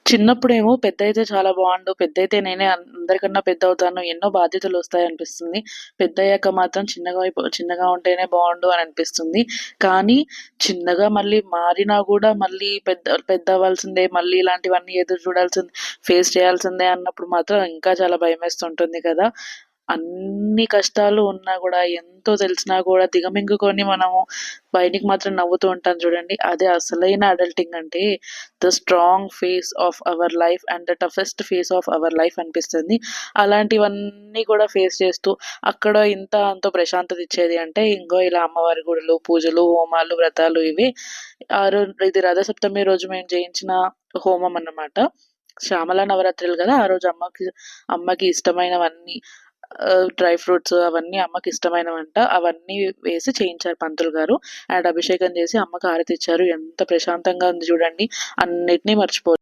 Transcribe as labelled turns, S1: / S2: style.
S1: చిన్నప్పుడేమో పెద్దయితే చాలా బావుండు. పెద్దయితే నేనే అందరికన్నా పెద్దవుతాను. ఎన్నో బాధ్యతలొస్తాయనిపిస్తుంది. పెద్దయ్యాక మాత్రం చిన్నగా ఉంటేనే బావుండు అని అనిపిస్తుంది. కానీ చిన్నగా మళ్ళీ మారినా గూడా మళ్ళీ పెద్దవ్వాల్సిందే. మళ్ళీ ఇలాంటివన్నీ ఎదురు చూడాల్సిందే, ఫేస్ చేయాల్సిందే అన్నప్పుడు మాత్రం ఇంకా చాలా భయమేస్తుంటుంది కదా! అన్ని కష్టాలు ఉన్నా గూడా, ఎంతో తెలిసినా గూడా దిగమింగుకొని మనము బయటికి మాత్రం నవ్వుతూ ఉంటాం చూడండి. అదే అసలైన అడల్టింగ్ అంటే the strong face of our life and the toughest face of our life అనిపిస్తుంది. అలాంటివన్నీ కూడా ఫేస్ చేస్తూ అక్కడ ఇంత అంతో ప్రశాంతత ఇచ్చేది అంటే ఇంగో ఇలా అమ్మవారి గుడులు, పూజలు, హోమాలు, వ్రతాలు ఇవి. ఇది రథసప్తమి రోజు మేము చేయించిన హోమం అన్నమాట. శ్యామల నవరాత్రులు గదా! ఆ రోజు అమ్మకి ఇష్టమైనవన్నీ డ్రై ఫ్రూట్స్ అవన్నీ అమ్మకిష్టమైనవంట. అవన్నీ వేసి చేయించారు పంతులు గారు. అండ్ అభిషేకం చేసి అమ్మకి హారతిచ్చారు. ఎంత ప్రశాంతంగా ఉంది చూడండి. అన్నిటిని మర్చిపోయాను.